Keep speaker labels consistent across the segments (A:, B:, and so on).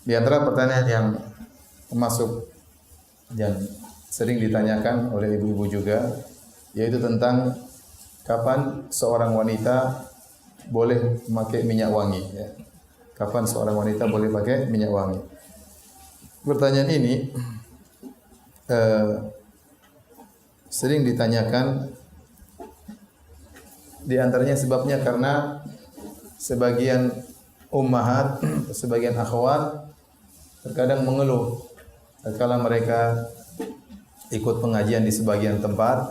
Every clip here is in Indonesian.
A: Di antara pertanyaan yang masuk dan sering ditanyakan oleh ibu-ibu juga, yaitu tentang kapan seorang wanita boleh memakai minyak wangi. Ya. Kapan seorang wanita boleh pakai minyak wangi? Pertanyaan ini sering ditanyakan. Di antaranya sebabnya karena sebagian ummahat, sebagian akhwat terkadang mengeluh tatkala mereka ikut pengajian di sebagian tempat.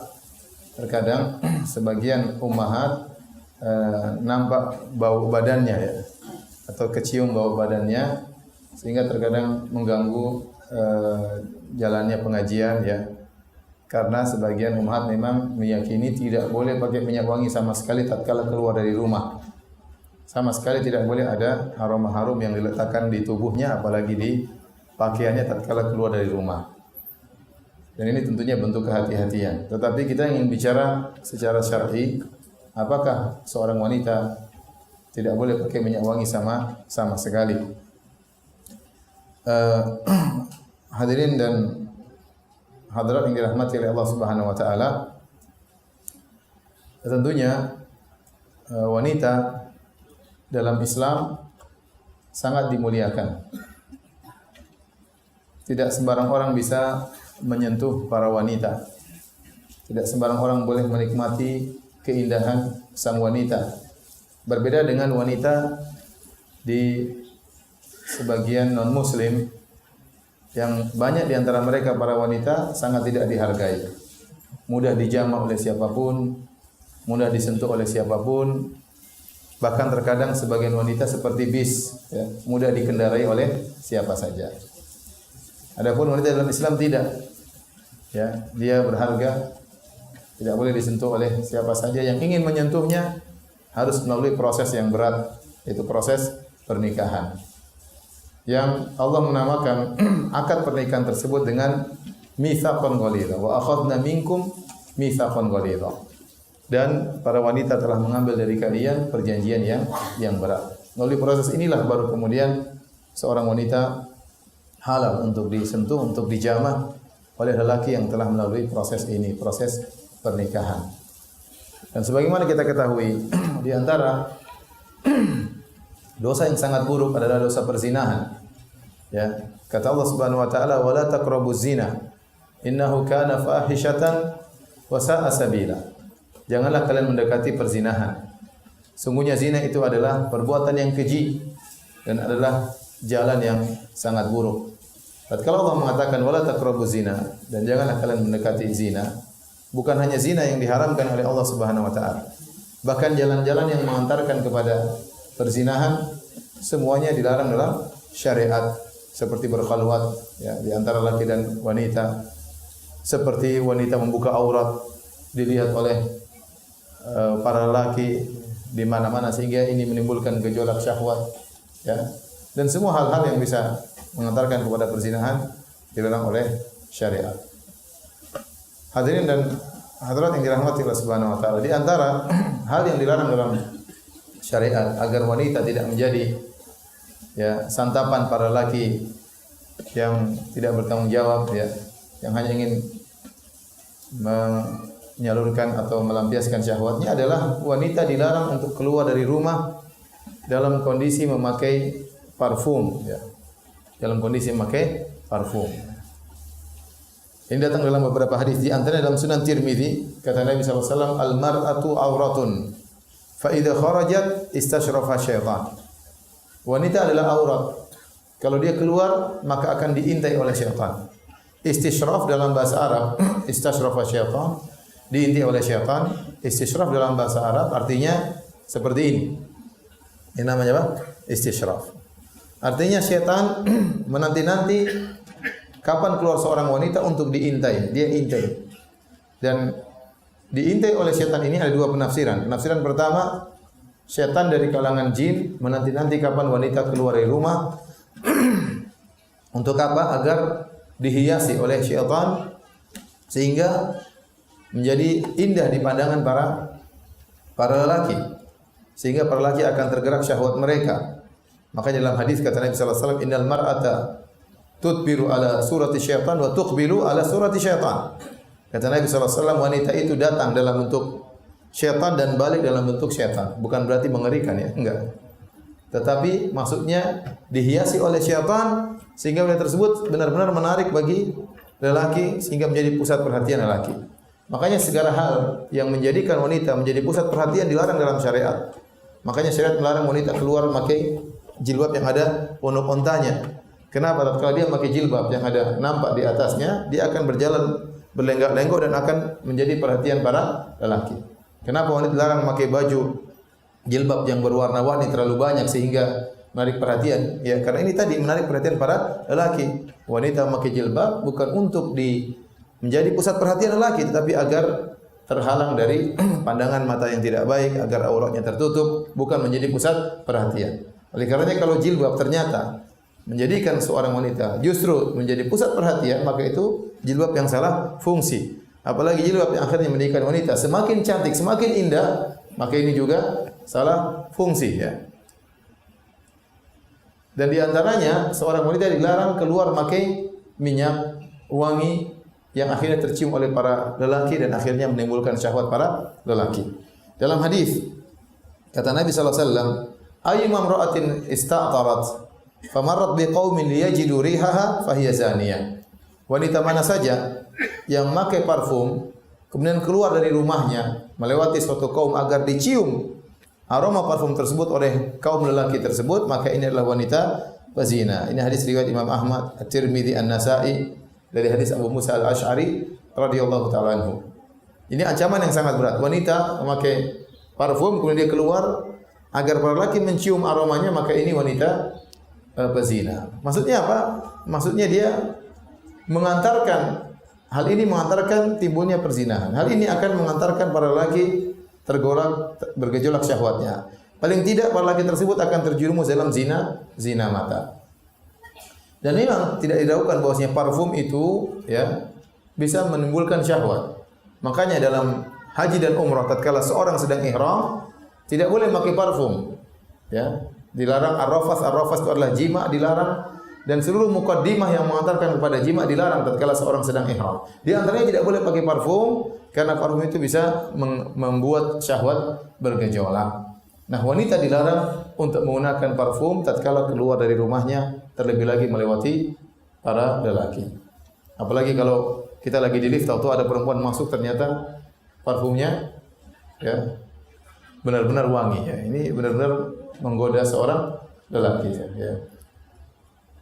A: Terkadang sebagian ummahat nampak bau badannya ya, atau kecium bau badannya, sehingga terkadang mengganggu jalannya pengajian ya. Karena sebagian ummahat memang meyakini tidak boleh pakai minyak wangi sama sekali tatkala keluar dari rumah. Sama sekali tidak boleh ada aroma harum yang diletakkan di tubuhnya, apalagi di pakaiannya tatkala keluar dari rumah. Dan ini tentunya bentuk kehati-hatian. Tetapi kita ingin bicara secara syar'i, apakah seorang wanita tidak boleh pakai minyak wangi sama sekali? Hadirin dan hadirat yang dirahmati oleh Allah Subhanahu wa taala, tentunya wanita dalam Islam sangat dimuliakan. Tidak sembarang orang bisa menyentuh para wanita. Tidak sembarang orang boleh menikmati keindahan sang wanita. Berbeda dengan wanita di sebagian non-muslim, yang banyak di antara mereka para wanita sangat tidak dihargai. Mudah dijamah oleh siapapun, mudah disentuh oleh siapapun. Bahkan terkadang sebagian wanita seperti bis, ya, mudah dikendarai oleh siapa saja. Adapun wanita dalam Islam tidak. Ya, dia berharga, tidak boleh disentuh oleh siapa saja. Yang ingin menyentuhnya harus melalui proses yang berat, yaitu proses pernikahan. Yang Allah menamakan akad pernikahan tersebut dengan mitsaqan ghalidha wa akhadna minkum mitsaqan ghalidha. Dan para wanita telah mengambil dari kalian perjanjian yang berat. Melalui proses inilah baru kemudian seorang wanita halal untuk disentuh, untuk dijamah oleh lelaki yang telah melalui proses ini, proses pernikahan. Dan sebagaimana kita ketahui, di antara dosa yang sangat buruk adalah dosa perzinahan. Ya, kata Allah Subhanahu wa taala, "Wa la taqrabuz zina, innahu kana fahishatan wa sa'a sabila." Janganlah kalian mendekati perzinahan. Sungguhnya zina itu adalah perbuatan yang keji dan adalah jalan yang sangat buruk. Tatkala Allah mengatakan wala taqrabuz zina, dan janganlah kalian mendekati zina, bukan hanya zina yang diharamkan oleh Allah Subhanahu wa taala. Bahkan jalan-jalan yang mengantarkan kepada perzinahan semuanya dilarang dalam syariat, seperti berkhalwat ya, di antara laki dan wanita, seperti wanita membuka aurat dilihat oleh para laki di mana-mana, sehingga ini menimbulkan gejolak syahwat ya. Dan semua hal-hal yang bisa mengantarkan kepada perzinahan dilarang oleh syariat. Hadirin dan hadirat yang dirahmati Allah Subhanahu wa taala, di antara hal yang dilarang dalam syariat agar wanita tidak menjadi ya santapan para laki yang tidak bertanggung jawab ya, yang hanya ingin menyalurkan atau melampiaskan syahwatnya, adalah wanita dilarang untuk keluar dari rumah dalam kondisi memakai parfum ya. Dalam kondisi memakai parfum. Ini datang dalam beberapa hadis, di antaranya dalam Sunan Tirmizi, kata Nabi sallallahu alaihi wasallam, "Al-mar'atu auratun, fa idza kharajat istashrafa syaitan." Wanita adalah aurat. Kalau dia keluar maka akan diintai oleh syaitan. Istishraf dalam bahasa Arab, istashrafa syaitan, diintai oleh syaitan. Istishraf dalam bahasa Arab artinya seperti ini. Ini namanya apa? Istishraf. Artinya syaitan menanti-nanti kapan keluar seorang wanita untuk diintai. Dia intai. Dan diintai oleh syaitan ini ada dua penafsiran. Penafsiran pertama, syaitan dari kalangan jin menanti-nanti kapan wanita keluar dari rumah. Untuk apa? Agar dihiasi oleh syaitan sehingga menjadi indah di pandangan para lelaki, sehingga para lelaki akan tergerak syahwat mereka. Makanya dalam hadis kata Nabi sallallahu alaihi wasallam, "Innal mar'ata tudbiru ala surati syaitan wa tuqbilu ala surati syaitan." Kata Nabi sallallahu alaihi wasallam, wanita itu datang dalam bentuk syaitan dan balik dalam bentuk syaitan. Bukan berarti mengerikan ya, enggak. Tetapi maksudnya dihiasi oleh syaitan sehingga wanita tersebut benar-benar menarik bagi lelaki sehingga menjadi pusat perhatian lelaki. Makanya segala hal yang menjadikan wanita menjadi pusat perhatian dilarang dalam syariat. Makanya syariat melarang wanita keluar memakai jilbab yang ada pondok ontanya. Kenapa? Kalau dia memakai jilbab yang ada nampak di atasnya, dia akan berjalan berlenggak-lenggok dan akan menjadi perhatian para lelaki. Kenapa wanita dilarang memakai baju jilbab yang berwarna-warni terlalu banyak sehingga menarik perhatian? Ya, karena ini tadi menarik perhatian para lelaki. Wanita memakai jilbab bukan untuk menjadi pusat perhatian lelaki, tetapi agar terhalang dari pandangan mata yang tidak baik, agar auratnya tertutup, bukan menjadi pusat perhatian. Oleh karenanya kalau jilbab ternyata menjadikan seorang wanita justru menjadi pusat perhatian, maka itu jilbab yang salah fungsi. Apalagi jilbab yang akhirnya menjadikan wanita semakin cantik, semakin indah, maka ini juga salah fungsi ya. Dan di antaranya seorang wanita dilarang keluar memakai minyak wangi yang akhirnya tercium oleh para lelaki dan akhirnya menimbulkan syahwat para lelaki. Dalam hadis kata Nabi sallallahu alaihi wasallam, "Ayyuma imra'atin ista'tarat famarrat biqaumin liyajidu rihaha fahiya zaniyah." Wanita mana saja yang memakai parfum kemudian keluar dari rumahnya melewati suatu kaum agar dicium aroma parfum tersebut oleh kaum lelaki tersebut, maka ini adalah wanita pezina. Ini hadis riwayat Imam Ahmad, At-Tirmidzi, An-Nasa'i dari hadis Abu Musa Al-Asy'ari radhiyallahu taala anhu. Ini ancaman yang sangat berat. Wanita memakai parfum kemudian dia keluar agar para lelaki mencium aromanya, maka ini wanita pezina. Maksudnya apa? Maksudnya dia mengantarkan hal ini mengantarkan timbulnya perzinahan. Hal ini akan mengantarkan para lelaki tergolak bergejolak syahwatnya. Paling tidak para lelaki tersebut akan terjerumus dalam zina mata. Dan memang tidak diragukan bahwasanya parfum itu ya bisa menimbulkan syahwat. Makanya dalam haji dan umrah tatkala seorang sedang ihram tidak boleh memakai parfum. Ya, dilarang ar-rafas. Ar-rafas itu adalah jima, dilarang, dan seluruh mukaddimah yang mengantarkan kepada jima dilarang tatkala seorang sedang ihram. Di antaranya tidak boleh pakai parfum karena parfum itu bisa membuat syahwat bergejolak. Nah, wanita dilarang untuk menggunakan parfum tatkala keluar dari rumahnya, terlebih lagi melewati para lelaki. Apalagi kalau kita lagi di lift, tahu ada perempuan masuk ternyata parfumnya ya benar-benar wangi ya. Ini benar-benar menggoda seorang lelaki ya.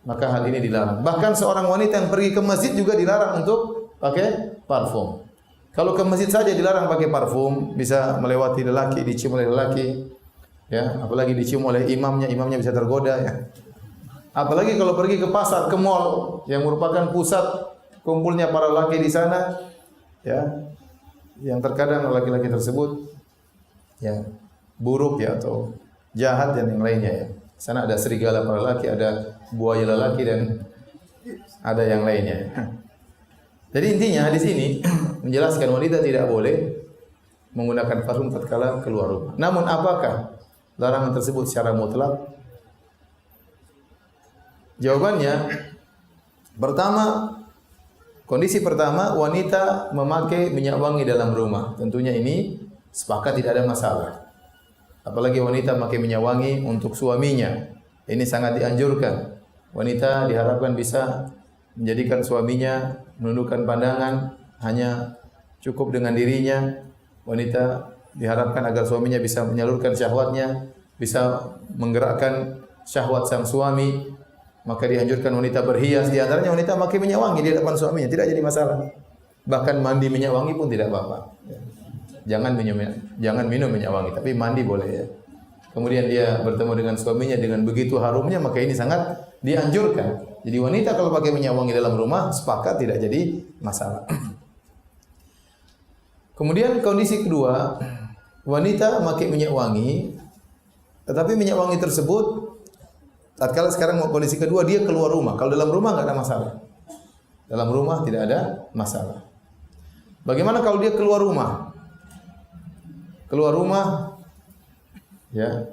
A: Maka hal ini dilarang. Bahkan seorang wanita yang pergi ke masjid juga dilarang untuk pakai parfum. Kalau ke masjid saja dilarang pakai parfum, bisa melewati lelaki, dicium oleh lelaki. Ya, apalagi dicium oleh imamnya bisa tergoda ya. Apalagi kalau pergi ke pasar, ke mall yang merupakan pusat kumpulnya para laki di sana, ya, yang terkadang laki-laki tersebut ya buruk ya atau jahat dan yang lainnya ya. Di sana ada serigala para laki, ada buaya lelaki dan ada yang lainnya. Jadi intinya hadis ini menjelaskan wanita tidak boleh menggunakan parfum tatkala keluar rumah. Namun apakah larangan tersebut secara mutlak? Jawabannya, kondisi pertama wanita memakai minyak wangi dalam rumah. Tentunya ini sepakat tidak ada masalah. Apalagi wanita memakai minyak wangi untuk suaminya. Ini sangat dianjurkan. Wanita diharapkan bisa menjadikan suaminya menundukkan pandangan, hanya cukup dengan dirinya. Wanita diharapkan agar suaminya bisa menyalurkan syahwatnya, bisa menggerakkan syahwat sang suami. Maka dianjurkan wanita berhias, di antaranya wanita memakai minyak wangi di hadapan suaminya, tidak jadi masalah. Bahkan mandi minyak wangi pun tidak apa-apa. Jangan minum minyak wangi, tapi mandi boleh ya. Kemudian dia bertemu dengan suaminya dengan begitu harumnya, maka ini sangat dianjurkan. Jadi wanita kalau pakai minyak wangi dalam rumah, sepakat tidak jadi masalah. Kemudian kondisi kedua, wanita memakai minyak wangi, tetapi minyak wangi tersebut tatkala sekarang kondisi kedua dia keluar rumah. Kalau dalam rumah enggak ada masalah. Dalam rumah tidak ada masalah. Bagaimana kalau dia keluar rumah? Keluar rumah ya.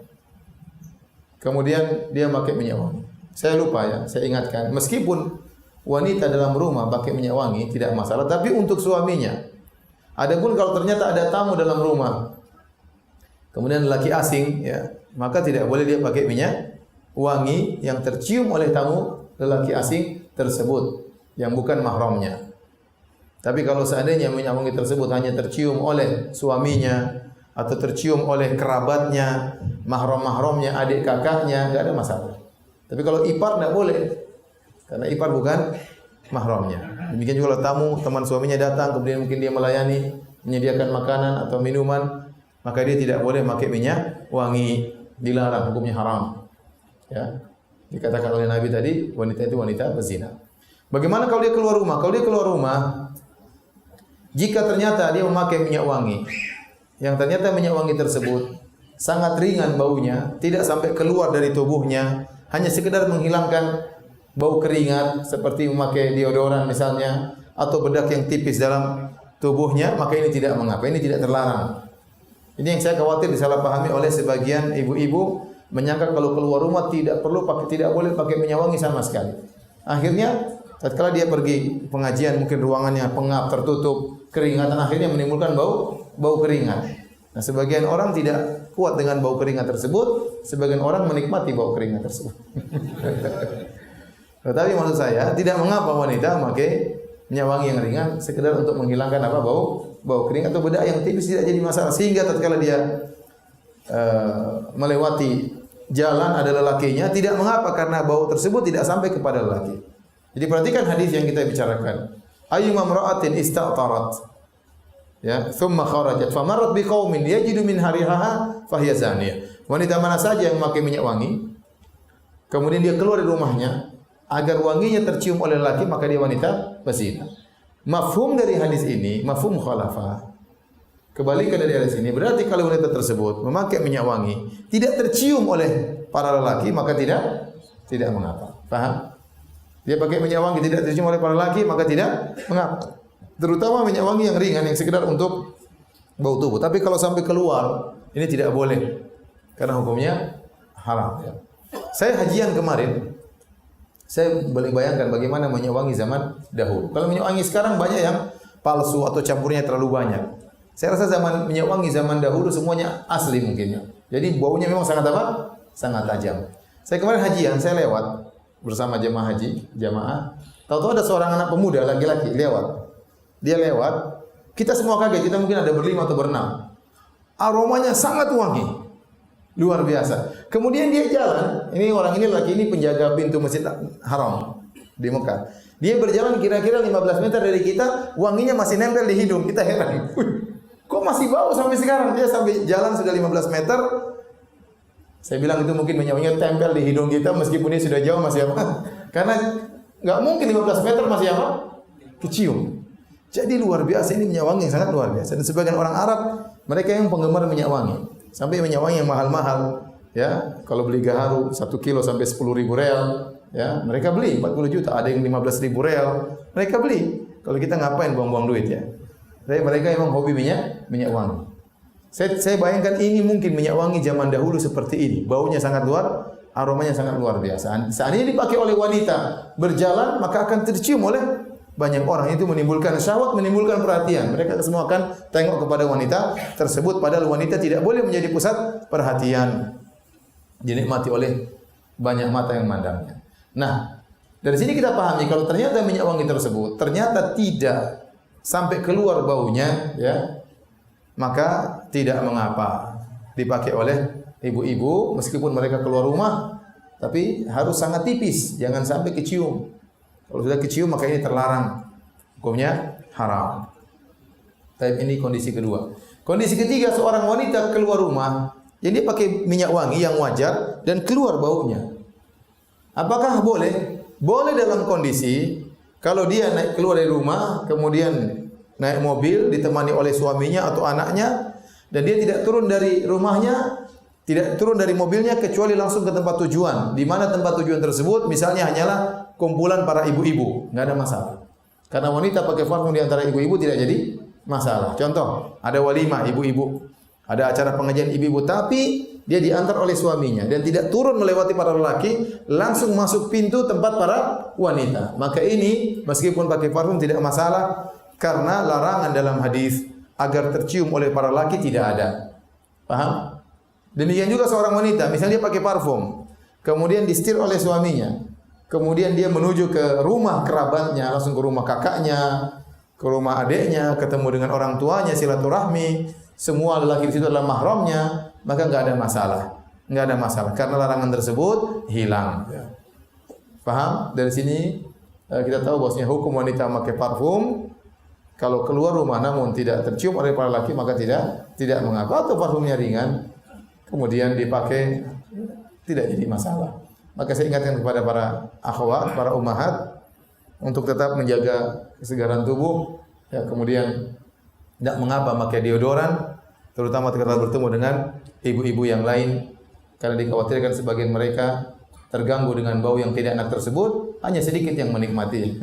A: kemudian dia pakai minyak wangi. Saya lupa ya, saya ingatkan. Meskipun wanita dalam rumah pakai minyak wangi tidak masalah, tapi untuk suaminya. Adapun kalau ternyata ada tamu dalam rumah, kemudian lelaki asing, ya, maka tidak boleh dia pakai minyak wangi yang tercium oleh tamu lelaki asing tersebut yang bukan mahramnya. Tapi kalau seandainya minyak wangi tersebut hanya tercium oleh suaminya atau tercium oleh kerabatnya, mahram-mahramnya, adik kakaknya, enggak ada masalah. Tapi kalau ipar enggak boleh. Karena ipar bukan mahramnya. Demikian juga kalau tamu, teman suaminya datang, kemudian mungkin dia melayani, menyediakan makanan atau minuman, maka dia tidak boleh pakai minyak wangi, dilarang, hukumnya haram. Ya. Dikatakan oleh Nabi tadi, wanita itu wanita berzina. Bagaimana kalau dia keluar rumah? Kalau dia keluar rumah, jika ternyata dia memakai minyak wangi, yang ternyata minyak wangi tersebut sangat ringan baunya, tidak sampai keluar dari tubuhnya, hanya sekedar menghilangkan bau keringat seperti memakai deodoran misalnya, atau bedak yang tipis dalam tubuhnya, maka ini tidak mengapa, ini tidak terlarang. Ini yang saya khawatir disalahpahami oleh sebagian ibu-ibu, menyangka kalau keluar rumah tidak boleh pakai minyak wangi sama sekali. Akhirnya tatkala dia pergi pengajian, mungkin ruangannya pengap, tertutup, keringatan, akhirnya menimbulkan bau keringat. Nah, sebagian orang tidak kuat dengan bau keringat tersebut, sebagian orang menikmati bau keringat tersebut. Tetapi maksud saya, tidak mengapa wanita memakai minyak wangi yang ringan sekedar untuk menghilangkan bau keringat atau bedak yang tipis, tidak jadi masalah. Sehingga tatkala dia melewati jalan ada lelakinya, tidak mengapa karena bau tersebut tidak sampai kepada lelaki. Jadi perhatikan hadis yang kita bicarakan. Ayyuma imra'atin ista'tarat, ya, thumma kharajat famarrat biqaumin yajidu min harihaha fahiya zaniyah. Wanita mana saja yang memakai minyak wangi, kemudian dia keluar dari rumahnya agar wanginya tercium oleh lelaki, maka dia wanita berzina. Mafhum dari hadis ini, mafhum mukhalafah. Kebalikan dari hadis ini, berarti kalau wanita tersebut memakai minyak wangi tidak tercium oleh para lelaki, maka tidak mengapa. Paham? Dia pakai minyak wangi tidak tercium oleh para lelaki, maka tidak mengapa. Terutama minyak wangi yang ringan, yang sekedar untuk bau tubuh. Tapi kalau sampai keluar, ini tidak boleh, karena hukumnya haram. Ya. Saya hajian kemarin, saya boleh bayangkan bagaimana minyak wangi zaman dahulu. Kalau minyak wangi sekarang banyak yang palsu atau campurnya terlalu banyak. Saya rasa minyak wangi zaman dahulu semuanya asli mungkinnya. Jadi baunya memang sangat apa? Sangat tajam. Saya kemarin hajian, saya lewat bersama jemaah haji, jamaah. Tahu-tahu ada seorang anak pemuda laki-laki lewat. Dia lewat, kita semua kaget, kita mungkin ada berlima atau berenam. Aromanya sangat wangi. Luar biasa. Kemudian dia jalan, ini orang ini laki ini penjaga pintu Masjid Haram di Mekah. Dia berjalan kira-kira 15 meter dari kita, wanginya masih nempel di hidung. Kita heran. Kok masih bau sampai sekarang? Dia sampai jalan sudah 15 meter. Saya bilang itu mungkin minyak wangi tempel di hidung kita meskipun dia sudah jauh masih apa? Karena enggak mungkin 15 meter masih apa? Kecium. Jadi luar biasa, ini minyak wangi yang sangat luar biasa. Dan sebagian orang Arab, mereka yang penggemar minyak wangi. Sampai minyak wangi yang mahal-mahal, ya. Kalau beli gaharu 1 kilo sampai 10.000 real, ya. Mereka beli 40 juta, ada yang 15.000 real. Mereka beli. Kalau kita ngapain buang-buang duit ya? Tapi mereka memang hobi minyak wangi. Saya bayangkan ini mungkin minyak wangi zaman dahulu seperti ini. Baunya sangat aromanya sangat luar biasa. Seandainya dipakai oleh wanita berjalan, maka akan tercium oleh banyak orang. Itu menimbulkan syahwat, menimbulkan perhatian. Mereka semua akan tengok kepada wanita tersebut, padahal wanita tidak boleh menjadi pusat perhatian, dinikmati oleh banyak mata yang memandangnya. Nah, dari sini kita pahami kalau ternyata minyak wangi tersebut ternyata tidak sampai keluar baunya, ya, maka tidak mengapa dipakai oleh ibu-ibu meskipun mereka keluar rumah, tapi harus sangat tipis, jangan sampai kecium. Kalau sudah kecium maka ini terlarang, hukumnya haram. Tapi ini kondisi kedua. Kondisi ketiga, seorang wanita keluar rumah, jadi dia pakai minyak wangi yang wajar dan keluar baunya. Apakah boleh? Boleh dalam kondisi kalau dia keluar dari rumah, kemudian naik mobil ditemani oleh suaminya atau anaknya, dan dia tidak turun dari rumahnya, tidak turun dari mobilnya kecuali langsung ke tempat tujuan. Di mana tempat tujuan tersebut misalnya hanyalah kumpulan para ibu-ibu, enggak ada masalah. Karena wanita pakai parfum di antara ibu-ibu tidak jadi masalah. Contoh, ada walimah ibu-ibu, Ada acara pengajian ibu-ibu tapi dia diantar oleh suaminya dan tidak turun melewati para lelaki, langsung masuk pintu tempat para wanita. Maka ini meskipun pakai parfum tidak masalah karena larangan dalam hadis agar tercium oleh para lelaki tidak ada. Paham? Demikian juga seorang wanita, misalnya dia pakai parfum, kemudian disetir oleh suaminya, kemudian dia menuju ke rumah kerabatnya, langsung ke rumah kakaknya, ke rumah adiknya, ketemu dengan orang tuanya, silaturahmi, semua lelaki di situ adalah mahramnya, maka enggak ada masalah. Enggak ada masalah karena larangan tersebut hilang. Paham? Dari sini kita tahu bahwasanya hukum wanita memakai parfum kalau keluar rumah namun tidak tercium oleh para lelaki maka tidak mengapa, atau parfumnya ringan kemudian dipakai tidak jadi masalah. Maka saya ingatkan kepada para akhwat, para ummahat untuk tetap menjaga kesegaran tubuh, ya, kemudian tidak mengapa pakai deodoran, terutama ketika bertemu dengan ibu-ibu yang lain, karena dikhawatirkan sebagian mereka terganggu dengan bau yang tidak enak tersebut, hanya sedikit yang menikmati.